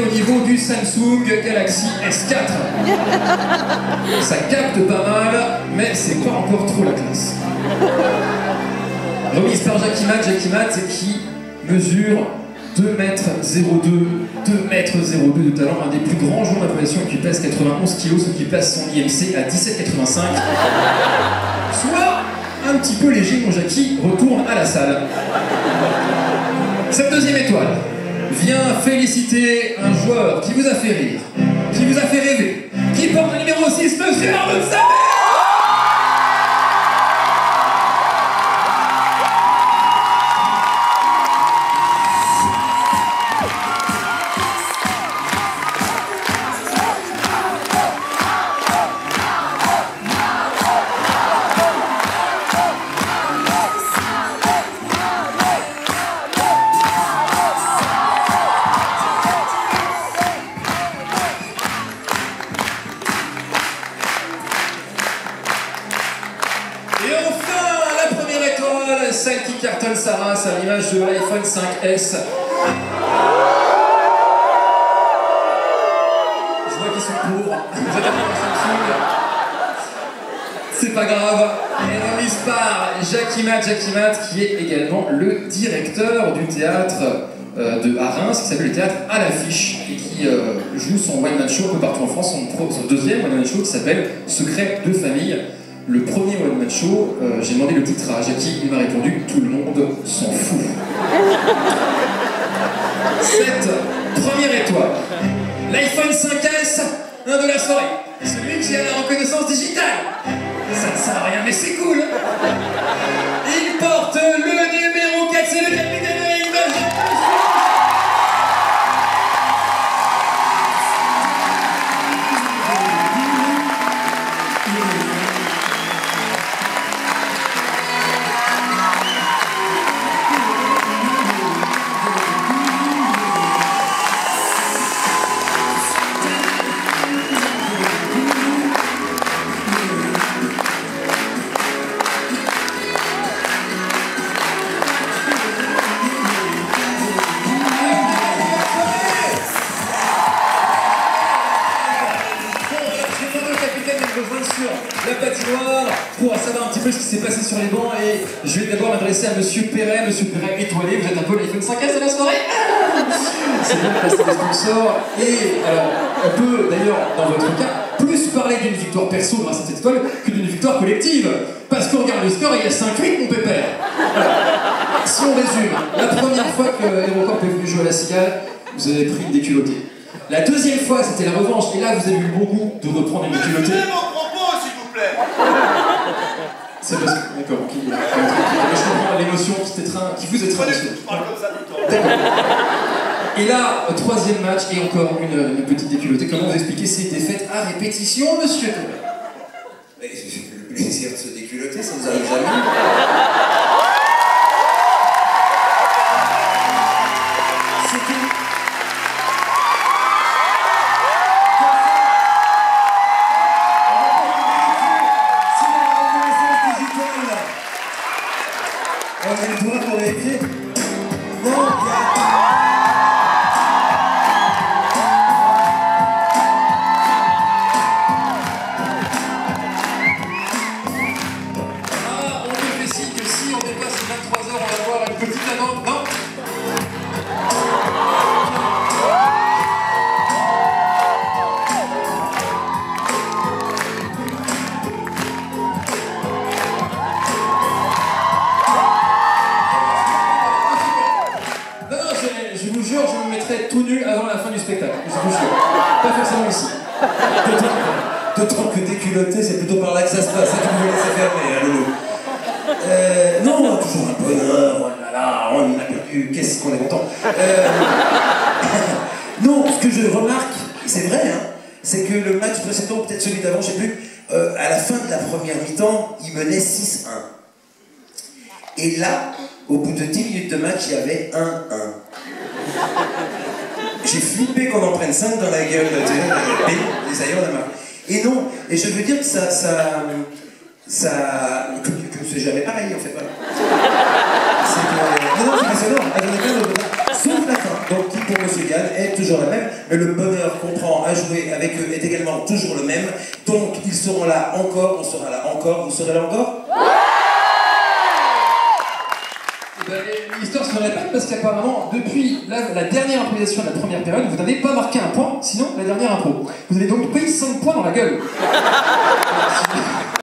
au niveau du Samsung Galaxy S4. Ça capte pas mal, mais c'est pas encore trop la classe. Remise par Jackie Matt qui mesure 2,02 m de talent, un des plus grands joueurs d'impression qui pèse 91 kg, ce qui place son IMC à 17,85. Soit un petit peu léger, mon Jackie retourne à la salle. Cette deuxième étoile vient féliciter un joueur qui vous a fait rire, qui vous a fait rêver, qui porte le numéro 6, monsieur Arnaud Saber. Et enfin, la première étoile, celle qui cartonne sa race à l'image de l'iPhone 5S. Je vois qu'ils sont pauvres. Vous êtes un Samsung. C'est pas grave. Et remise par Jackie Matt, qui est également le directeur du théâtre de à Reims, qui s'appelle le théâtre à l'affiche, et qui joue son one-man show un peu partout en France, son deuxième one-man show qui s'appelle Secret de famille. Le premier one-man show, j'ai demandé le titre à Jackie, il m'a répondu « Tout le monde s'en fout ». Cette première étoile, l'iPhone 5S, un de la soirée, celui qui a la reconnaissance digitale. Ça ne sert à rien, mais c'est cool. Il porte le numéro 4, c'est le capitaine de sur la patinoire pour savoir un petit peu ce qui s'est passé sur les bancs, et je vais d'abord m'adresser à Monsieur Perret étoilé, vous êtes un peu l'iPhone 5S à la soirée. C'est bien de passer des sponsors, et alors on peut d'ailleurs dans votre cas plus parler d'une victoire perso grâce à cette étoile que d'une victoire collective, parce qu'on regarde le score et il y a 5-8 mon pépère. Alors, si on résume, la première fois que Aérocorp est venu jouer à la Cigale, vous avez pris une déculottée. La deuxième fois, c'était la revanche, et là vous avez eu le bon goût de reprendre une déculottée. C'est parce que, d'accord, je comprends l'émotion qui vous est traversée. Et là, troisième match, et encore une petite déculottée. Comment vous expliquez ces défaites à répétition, monsieur? Mais le plaisir de se déculotter, ça nous arrive jamais. On a le doigt pour les pieds. Non, on réfléchit que si on dépasse les 23 h, on va avoir une petite amende. Non. Je vous jure, je me mettrai tout nu avant la fin du spectacle. Je vous jure. Pas forcément ici. d'autant que déculotté, c'est plutôt par là que ça se passe. C'est que vous me laissez fermer, hein, Loulou. Non, toujours un bonheur. Oh là là, on a perdu. Qu'est-ce qu'on est content. Non, ce que je remarque, c'est vrai, hein, c'est que le match précédent, peut-être celui d'avant, je sais plus, à la fin de la première mi-temps, il menait 6-1. Et là, au bout de 10 minutes de match, il y avait 1-1. J'ai flippé qu'on en prenne 5 dans la gueule, les ailleurs, on a marqué. Et non, et je veux dire que que c'est jamais pareil, en fait, voilà. Non, c'est passionnant, sauf la fin, donc qui pour Monsieur Yann est toujours la même, mais le bonheur qu'on prend à jouer avec eux est également toujours le même. Donc ils seront là encore, on sera là encore, vous serez là encore? L'histoire se répète parce qu'apparemment, depuis la dernière improvisation de la première période, vous n'avez pas marqué un point, sinon la dernière impro. Vous avez donc pris 5 points dans la gueule.